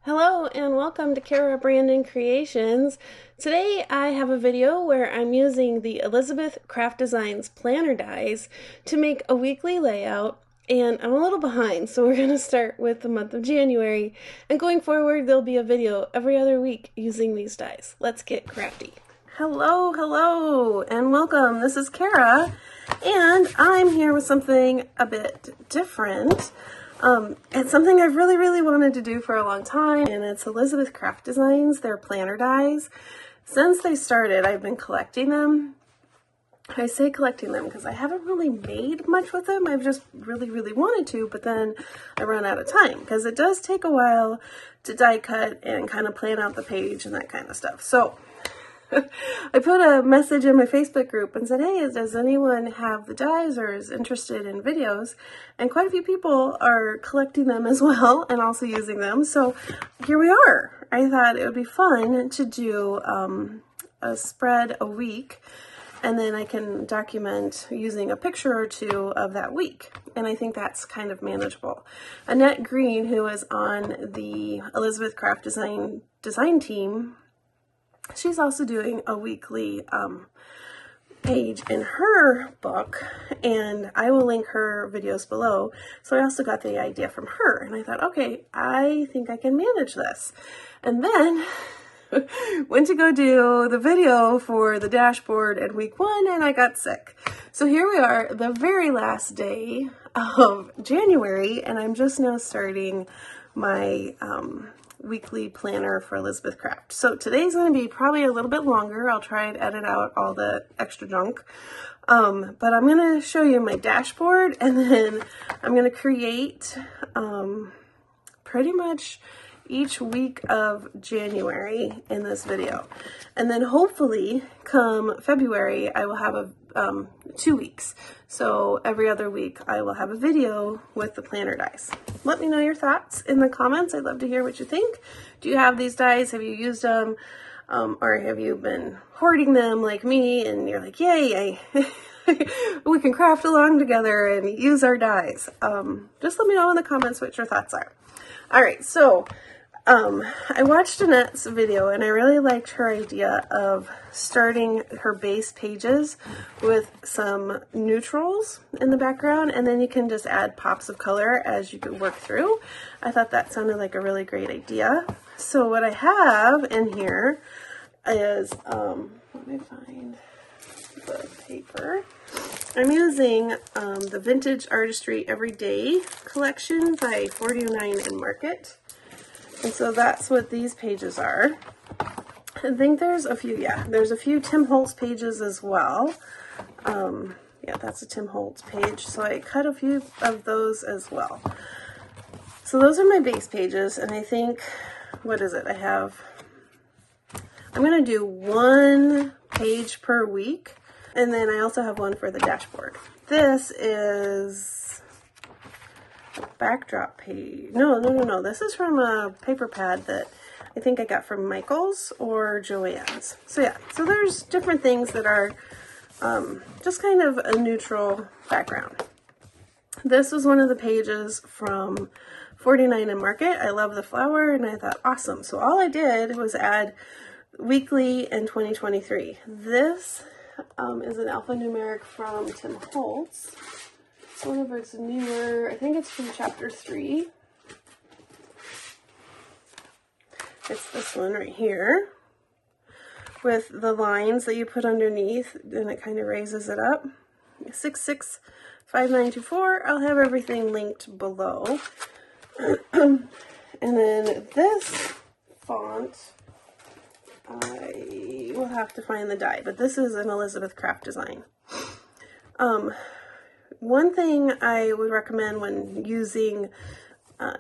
Hello and welcome to Kara Brandon Creations. Today I have a video where I'm using the Elizabeth Craft Designs planner dies to make a weekly layout, and I'm a little behind, so we're going to start with the month of January, and going forward there'll be a video every other week using these dies. Let's get crafty. Hello and welcome. This is Kara and I'm here with something a bit different. It's something I've really wanted to do for a long time, and it's Elizabeth Craft Designs, their planner dies. Since they started, I've been collecting them. I say collecting them because I haven't really made much with them. I've just really wanted to, but then I run out of time because it does take a while to die cut and kind of plan out the page and that kind of stuff. So I put a message in my Facebook group and said, hey, does anyone have the dies or is interested in videos? And quite a few people are collecting them as well and also using them. So here we are. I thought it would be fun to do a spread a week, and then I can document using a picture or two of that week. And I think that's kind of manageable. Annette Green, who is on the Elizabeth Craft design team, she's also doing a weekly page in her book, and I will link her videos below. So I also got the idea from her, and I thought, okay, I think I can manage this. And then went to go do the video for the dashboard at week 1, and I got sick. So here we are, the very last day of January, and I'm just now starting my weekly planner for Elizabeth Craft. So today's going to be probably a little bit longer. I'll try and edit out all the extra junk. But I'm going to show you my dashboard, and then I'm going to create pretty much each week of January in this video. And then hopefully come February, I will have 2 weeks. So every other week I will have a video with the planner dies. Let me know your thoughts in the comments. I'd love to hear what you think. Do you have these dies? Have you used them? Or have you been hoarding them like me and you're like, yay, we can craft along together and use our dies. Just let me know in the comments what your thoughts are. All right, so I watched Annette's video and I really liked her idea of starting her base pages with some neutrals in the background, and then you can just add pops of color as you work through. I thought that sounded like a really great idea. So what I have in here is, let me find the paper. I'm using the Vintage Artistry Everyday collection by 49 and Market. And so that's what these pages are. I think there's a few, there's a few Tim Holtz pages as well. Yeah, that's a Tim Holtz page. So I cut a few of those as well. So those are my base pages, and I think, what is it? I'm going to do 1 page per week, and then I also have one for the dashboard. This is a backdrop page. No. This is from a paper pad that I think I got from Michael's or Joann's. So yeah, so there's different things that are just kind of a neutral background. This was one of the pages from 49 and Market. I love the flower, and I thought, awesome. So all I did was add weekly in 2023. This is an alphanumeric from Tim Holtz. One of its newer, I think it's from chapter 3. It's this one right here with the lines that you put underneath, and it kind of raises it up. 665924. I'll have everything linked below. And then this font, I will have to find the die, but this is an Elizabeth Craft design. One thing I would recommend when using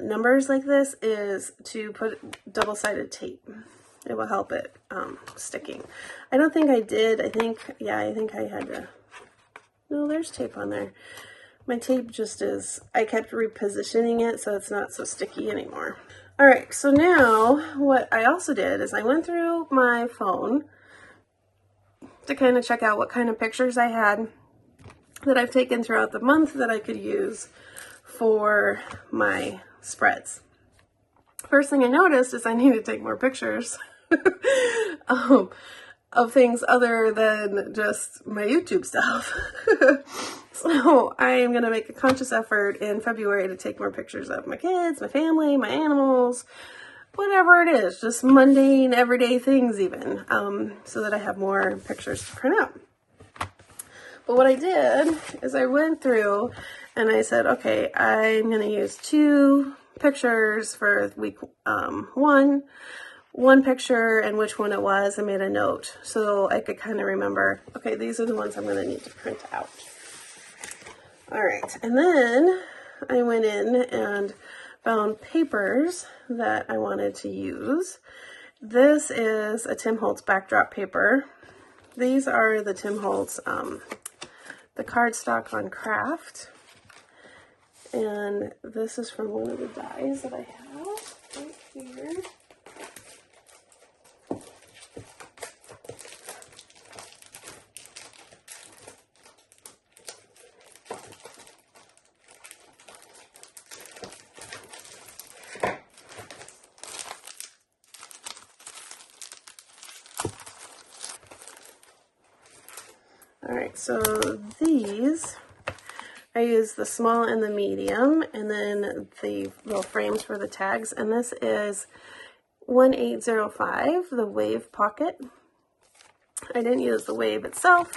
numbers like this is to put double-sided tape. It will help it sticking. I don't think I did. I think I had to. No, there's tape on there. My tape just is, I kept repositioning it so it's not so sticky anymore. All right, so now what I also did is I went through my phone to kind of check out what kind of pictures I had that I've taken throughout the month that I could use for my spreads. first thing I noticed is I need to take more pictures of things other than just my YouTube stuff. So I am going to make a conscious effort in February to take more pictures of my kids, my family, my animals, whatever it is, just mundane, everyday things even, so that I have more pictures to print out. But what I did is I went through and I said, okay, I'm going to use 2 pictures for week 1 picture and which one it was. I made a note so I could kind of remember, okay, these are the ones I'm going to need to print out. All right, and then I went in and found papers that I wanted to use. This is a Tim Holtz backdrop paper. These are the Tim Holtz, the cardstock on craft. And this is from one of the dies that I have right here. Alright, so these, I use the small and the medium, and then the little frames for the tags, and this is 1805, the wave pocket. I didn't use the wave itself,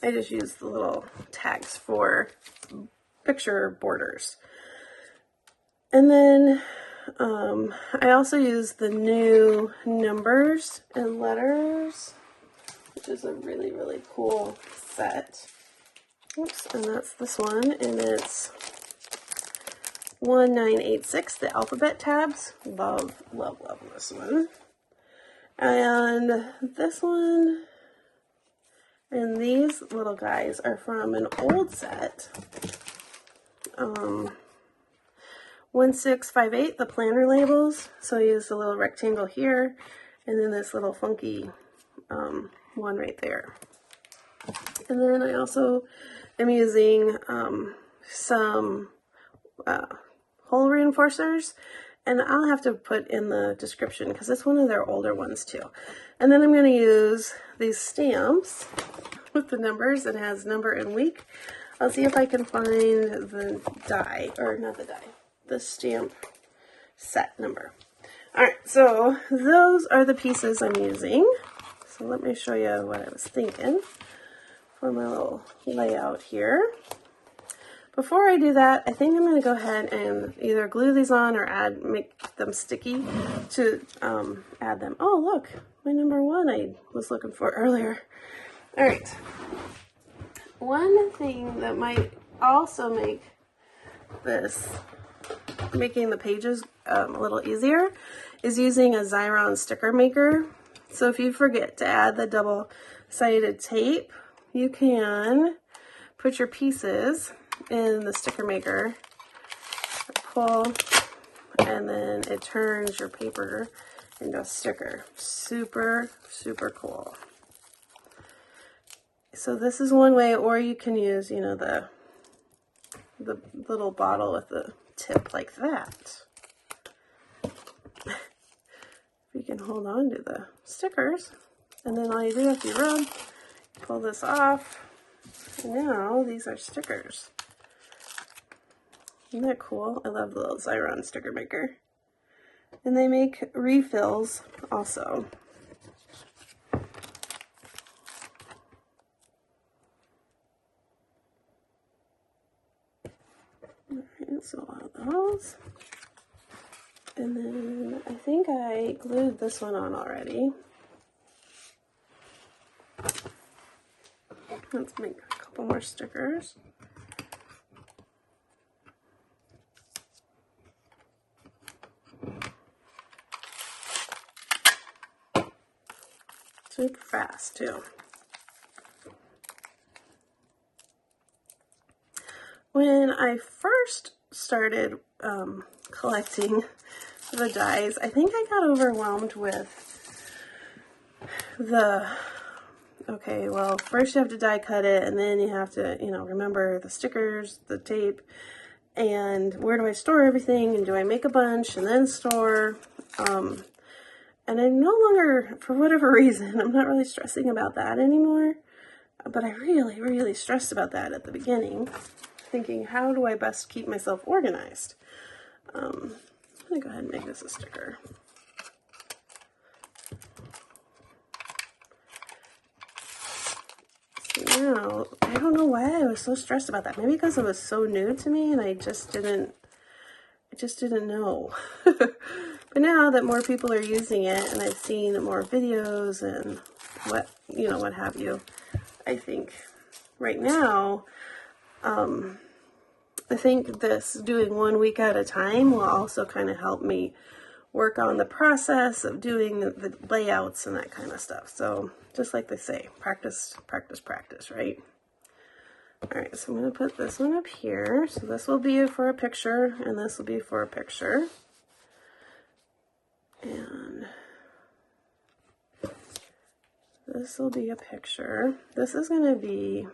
I just used the little tags for picture borders. And then I also used the new numbers and letters, which is a really, really cool set. Oops, and that's this one, and it's 1986, the alphabet tabs. Love, love, love this one. And this one, and these little guys are from an old set. 1658, the planner labels. So I used a little rectangle here, and then this little funky one right there. And then I also am using some hole reinforcers, and I'll have to put in the description because it's one of their older ones too. And then I'm going to use these stamps with the numbers. It has number and week. I'll see if I can find the die, or not the die, the stamp set number. Alright, so those are the pieces I'm using. So let me show you what I was thinking for my little layout here. Before I do that, I think I'm going to go ahead and either glue these on or make them sticky to add them. Oh, look, my number 1 I was looking for earlier. All right. One thing that might also make making the pages a little easier is using a Xyron sticker maker. So if you forget to add the double-sided tape, you can put your pieces in the sticker maker, pull, and then it turns your paper into a sticker. Super, super cool. So this is one way, or you can use, you know, the little bottle with the tip like that. You can hold on to the stickers, and then all you do is you rub, pull this off, and now these are stickers. Isn't that cool? I love the little Xyron sticker maker. And they make refills also. Alright, so a lot of those. And then I think I glued this one on already. Let's make a couple more stickers. Super fast too. When I first started collecting the dies, I think I got overwhelmed with okay, well, first you have to die cut it, and then you have to, you know, remember the stickers, the tape, and where do I store everything, and do I make a bunch and then store, and I'm no longer, for whatever reason, I'm not really stressing about that anymore, but I really stressed about that at the beginning, thinking, how do I best keep myself organized? I'm gonna go ahead and make this a sticker. Now, I don't know why I was so stressed about that. Maybe because it was so new to me and I just didn't know. But now that more people are using it and I've seen more videos and what have you, I think right now, I think this doing 1 week at a time will also kind of help me work on the process of doing the layouts and that kind of stuff. So just like they say, practice, practice, practice, right? All right, so I'm going to put this one up here. So this will be for a picture, and this will be for a picture. And this will be a picture. This is going to be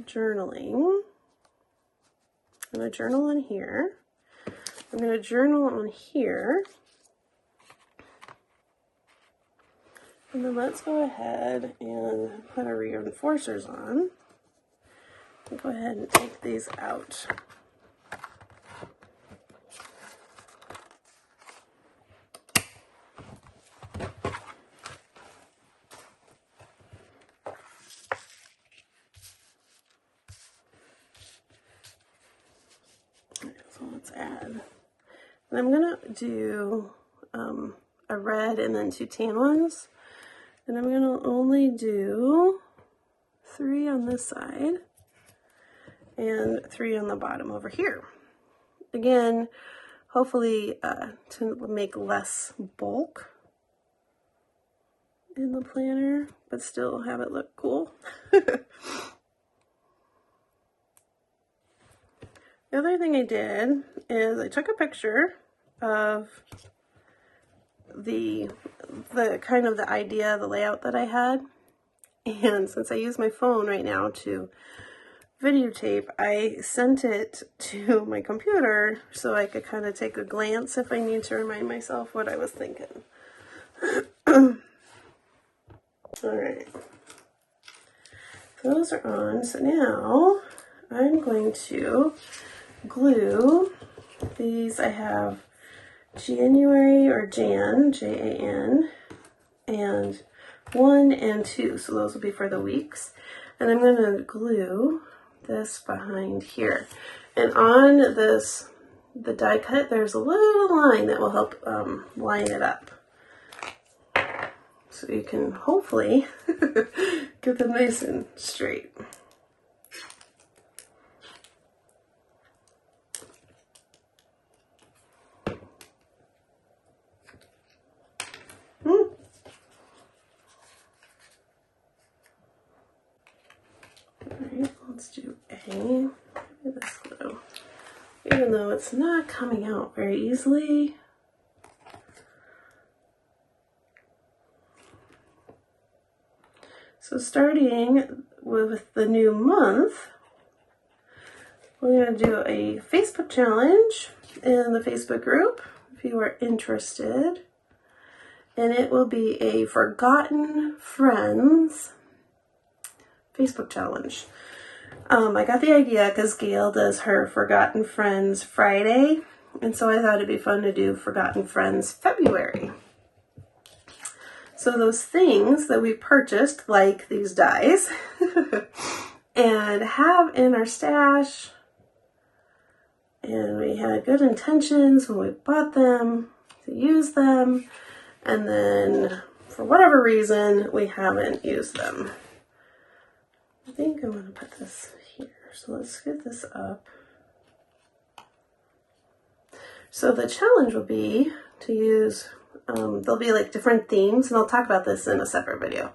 journaling. I'm going to journal in here. I'm going to journal on here. And then let's go ahead and put our reinforcers on. And go ahead and take these out. So let's add. And I'm going to do a red and then 2 tan ones. And I'm going to only do 3 on this side and 3 on the bottom over here. Again, hopefully to make less bulk in the planner, but still have it look cool. The other thing I did is I took a picture of the kind of the idea, the layout that I had, and since I use my phone right now to videotape, I sent it to my computer so I could kind of take a glance if I need to remind myself what I was thinking. All right, those are on. So now I'm going to glue these. I have January or Jan, Jan, and 1 and 2. So those will be for the weeks. And I'm going to glue this behind here. And on this, the die cut, there's a little line that will help line it up. So you can hopefully get them nice and straight. Let's do A. This glue. Even though it's not coming out very easily. So starting with the new month, we're going to do a Facebook challenge in the Facebook group if you are interested. And it will be a Forgotten Friends Facebook challenge. I got the idea because Gail does her Forgotten Friends Friday, and so I thought it'd be fun to do Forgotten Friends February. So those things that we purchased, like these dies, and have in our stash, and we had good intentions when we bought them to use them, and then for whatever reason we haven't used them. I think I want to put this here. So let's get this up. So the challenge will be to use, there'll be like different themes, and I'll talk about this in a separate video,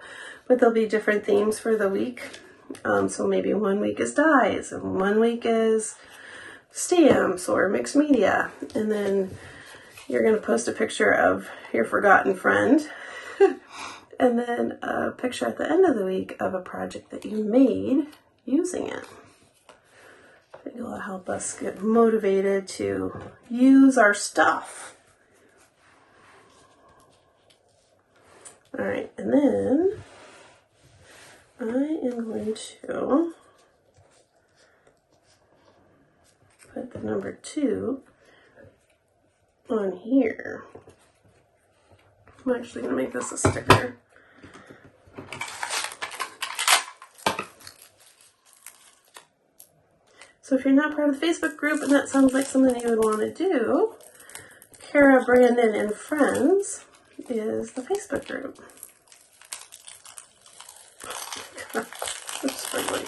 but there'll be different themes for the week. So maybe 1 week is dies, and 1 week is stamps or mixed media. And then you're going to post a picture of your forgotten friend. And then a picture at the end of the week of a project that you made using it. I think it'll help us get motivated to use our stuff. All right, and then I am going to put the number 2 on here. I'm actually going to make this a sticker. So if you're not part of the Facebook group and that sounds like something that you would want to do, Kara, Brandon, and Friends is the Facebook group. I'm struggling.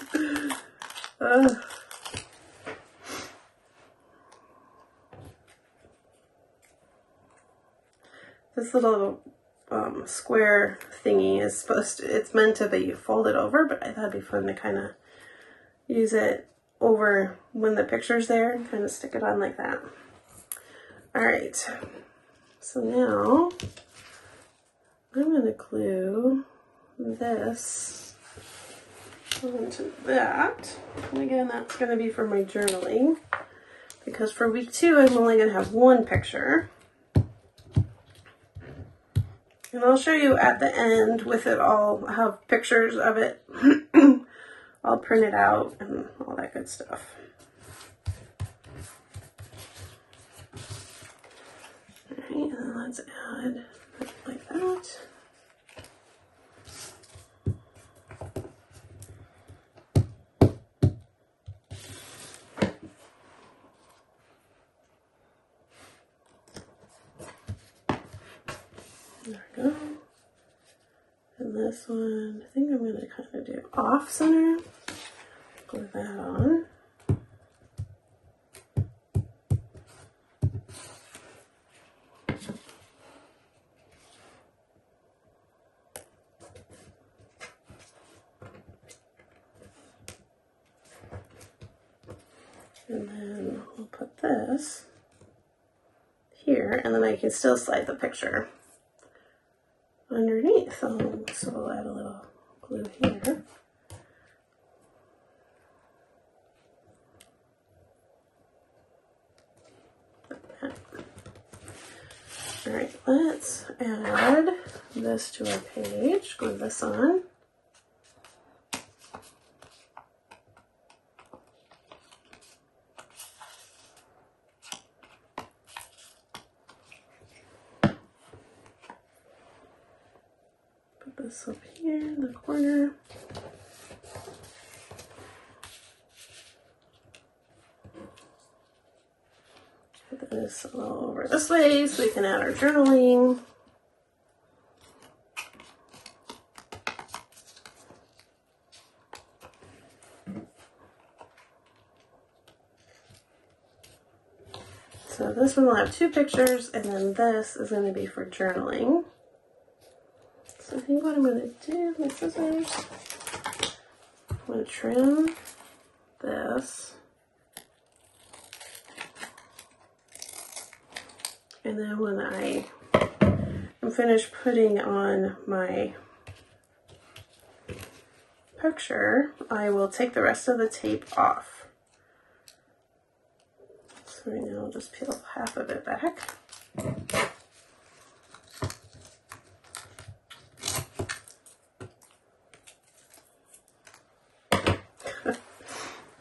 This little square thingy is it's meant to be folded over, but I thought it'd be fun to kind of use it over when the picture's there and kind of stick it on like that. All right, so now I'm going to glue this onto that. And again, that's going to be for my journaling, because for week 2, I'm only going to have 1 picture. And I'll show you at the end with it all. I have pictures of it all printed out and all that good stuff. All right, and then let's add like that. There we go. And this one, I think I'm going to kind of do off center. Glue that on. And then we'll put this here, and then I can still slide the picture underneath. So we'll add a little glue here. All right, let's add this to our page. Glue this on. Put this up here in the corner. Put this all over this way so we can add our journaling. So this one will have 2 pictures, and then this is going to be for journaling. So I think what I'm going to do with my scissors, I'm going to trim this. And then when I am finished putting on my picture, I will take the rest of the tape off. So right now I'll just peel half of it back.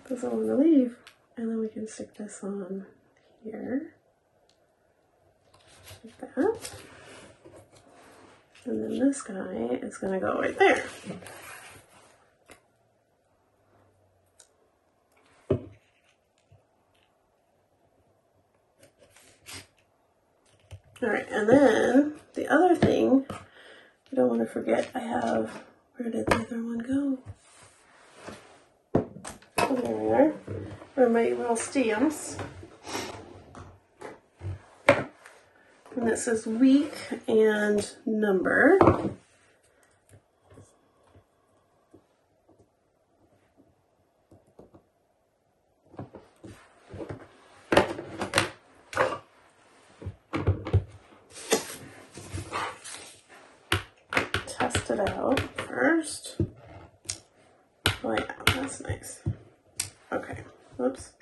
Doesn't want to leave. And then we can stick this on here. Like that. And then this guy is going to go right there. All right, and then the other thing, I don't want to forget, I have, where did the other one go? Oh, there we are. They're my little stamps. And this is week and number. Test it out first. Oh yeah, that's nice. Okay, whoops.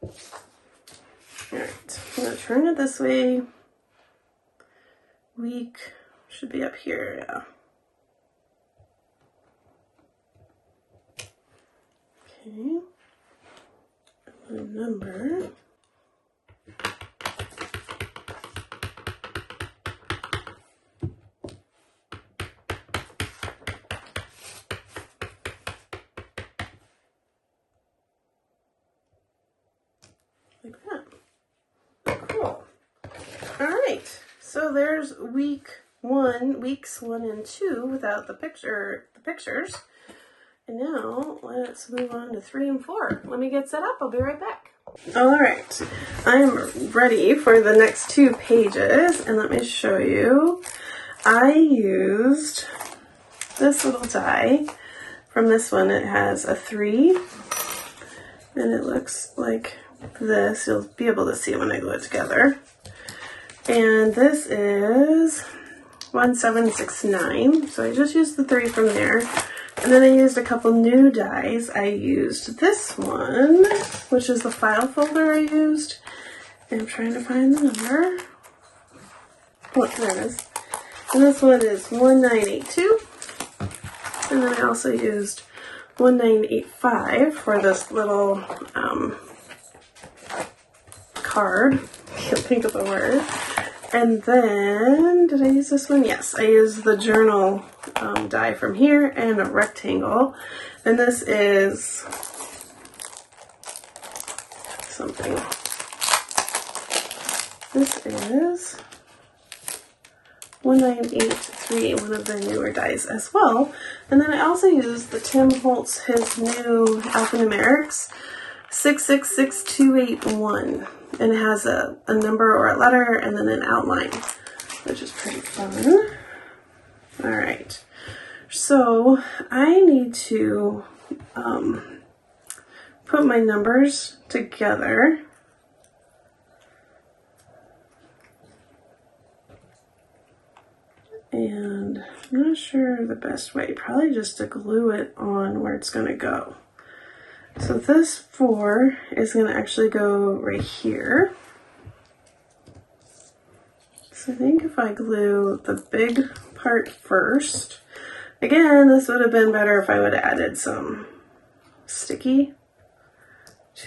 Alright, I'm going to turn it this way. Week should be up here, yeah. Okay. My number. Like that. Cool. Alright, so there's weeks 1 and 2 without the pictures. And now let's move on to 3 and 4. Let me get set up. I'll be right back. Alright, I'm ready for the next 2 pages, and let me show you. I used this little die. From this one, it has a 3, and it looks like this. You'll be able to see it when I glue it together. And this is 1769, so I just used the 3 from there. And then I used a couple new dies. I used this one, which is the file folder I used. And I'm trying to find the number. Oh, there it is. And this one is 1982. And then I also used 1985 for this little card. Can't think of the word. And then, did I use this one? Yes, I used the journal die from here and a rectangle. And this is something. This is 1983, one of the newer dies as well. And then I also used the Tim Holtz, his new alphanumerics, 666281. And it has a number or a letter and then an outline, which is pretty fun. All right, so I need to put my numbers together. And I'm not sure the best way, probably just to glue it on where it's going to go. So this 4 is going to actually go right here. So I think if I glue the big part first, again, this would have been better if I would have added some sticky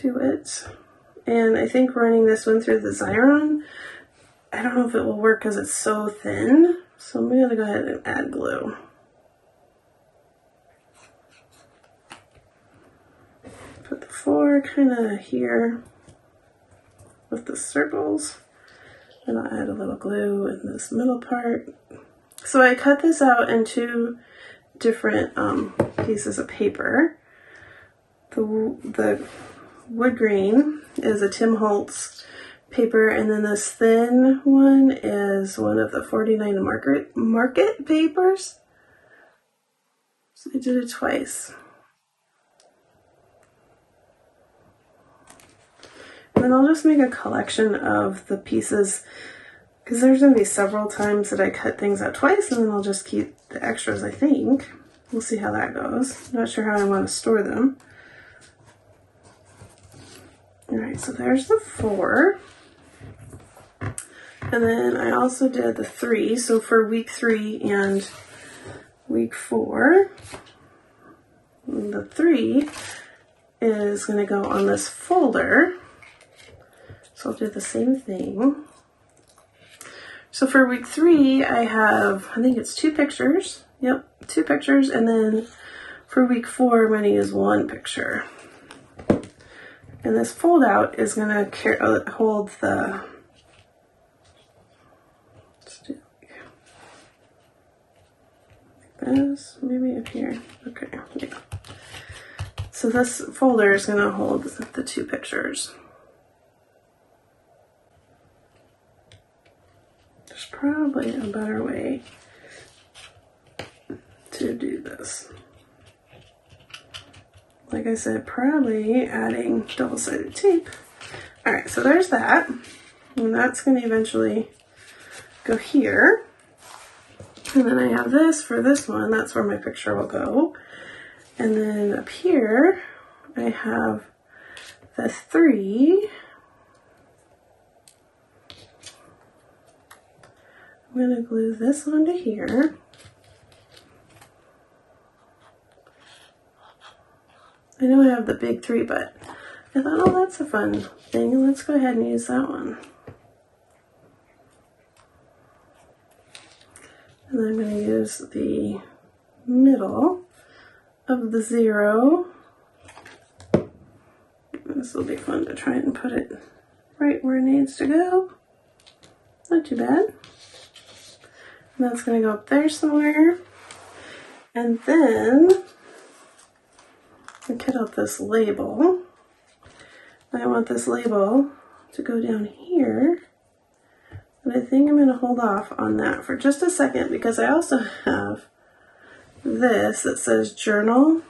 to it. And I think running this one through the Xyron, I don't know if it will work because it's so thin. So I'm going to go ahead and add glue. Put the 4 kind of here with the circles, and I'll add a little glue in this middle part. So I cut this out in 2 different pieces of paper. The wood grain is a Tim Holtz paper, and then this thin one is one of the 49 market papers. So I did it twice. And then I'll just make a collection of the pieces, because there's going to be several times that I cut things out twice, and then I'll just keep the extras, I think. We'll see how that goes. Not sure how I want to store them. Alright, so there's the 4. And then I also did the 3. So for week 3 and week 4, the 3 is going to go on this folder. So I'll do the same thing. So for week 3, I have, I think it's 2 pictures. Yep, 2 pictures. And then for week 4, I'm going to use 1 picture. And this fold out is going to hold the, let's do like this, maybe up here. Okay, yeah. So this folder is going to hold the 2 pictures. There's probably a better way to do this. Like I said, probably adding double-sided tape. All right, so there's that. And that's going to eventually go here. And then I have this for this one. That's where my picture will go. And then up here, I have the 3, I'm going to glue this onto here. I know I have the big 3, but I thought, oh, that's a fun thing. Let's go ahead and use that one. And then I'm going to use the middle of the 0. This will be fun to try and put it right where it needs to go. Not too bad. And that's going to go up there somewhere. And then I cut out this label. I want this label to go down here. But I think I'm going to hold off on that for just a second because I also have this that says journal.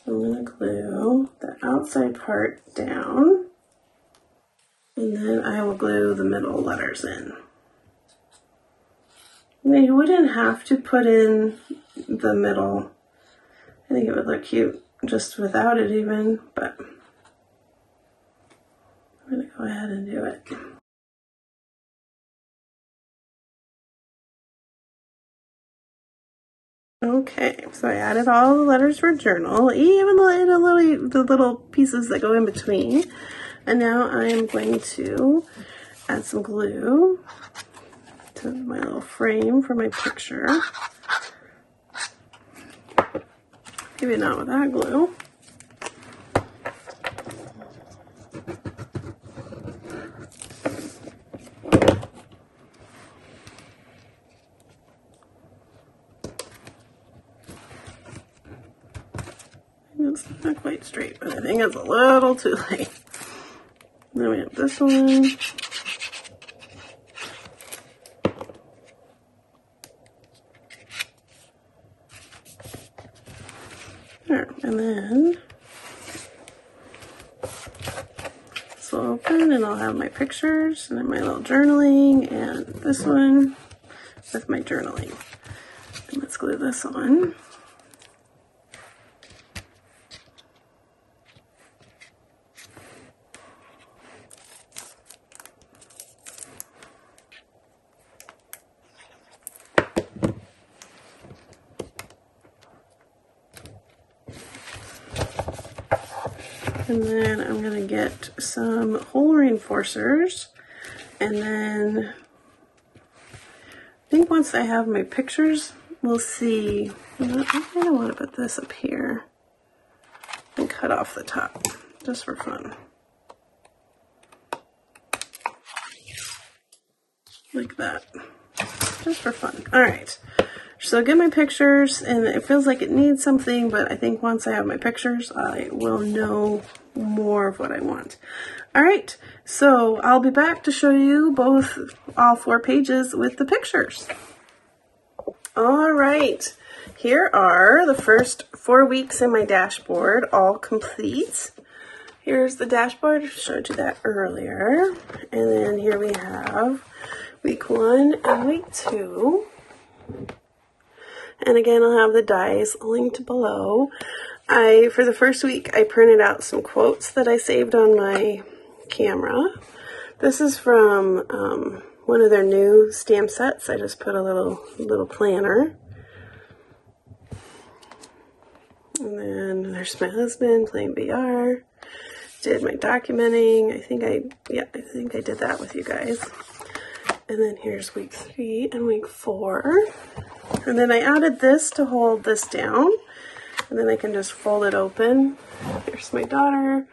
I'm going to glue the outside part down, and then I will glue the middle letters in. Now, you wouldn't have to put in the middle. I think it would look cute just without it even, but I'm going to go ahead and do it. Okay, so I added all the letters for journal, even the little pieces that go in between. And now I am going to add some glue to my little frame for my picture. Maybe not with that glue. It's not quite straight, but I think it's a little too late. Then we have this one. There, and then this will open and I'll have my pictures and then my little journaling and this one with my journaling. And let's glue this on. And then I'm going to get some hole reinforcers, and then I think once I have my pictures, we'll see. I kind of want to put this up here and cut off the top just for fun. Like that, just for fun. All right. So get my pictures, and it feels like it needs something, but I think once I have my pictures, I will know more of what I want. All right, so I'll be back to show you all 4 pages with the pictures. All right, here are the first 4 weeks in my dashboard, all complete. Here's the dashboard, I showed you that earlier. And then here we have week 1 and week 2. And again, I'll have the dies linked below. For the first week, I printed out some quotes that I saved on my camera. This is from one of their new stamp sets. I just put a little planner. And then there's my husband playing VR. Did my documenting. I think I did that with you guys. And then here's week 3 and week 4. And then I added this to hold this down. And then I can just fold it open. Here's my daughter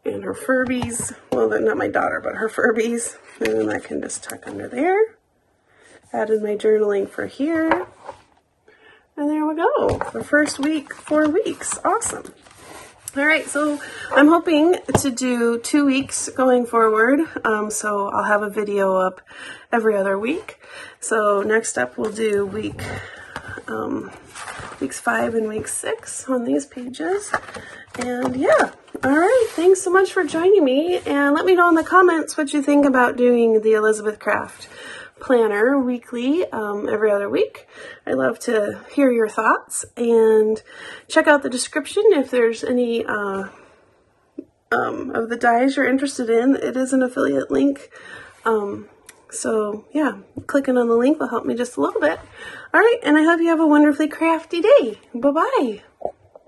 and her Furbies. Well, they're not my daughter, but her Furbies. And then I can just tuck under there. Added my journaling for here. And there we go. The first week, 4 weeks. Awesome. All right, so I'm hoping to do 2 weeks going forward. So I'll have a video up every other week. So next up we'll do weeks 5 and week 6 on these pages. And yeah, all right, thanks so much for joining me. And let me know in the comments what you think about doing the Elizabeth craft planner weekly, every other week. I love to hear your thoughts, and check out the description if there's any of the dies you're interested in. It is an affiliate link. So yeah, clicking on the link will help me just a little bit. All right, and I hope you have a wonderfully crafty day. Bye-bye.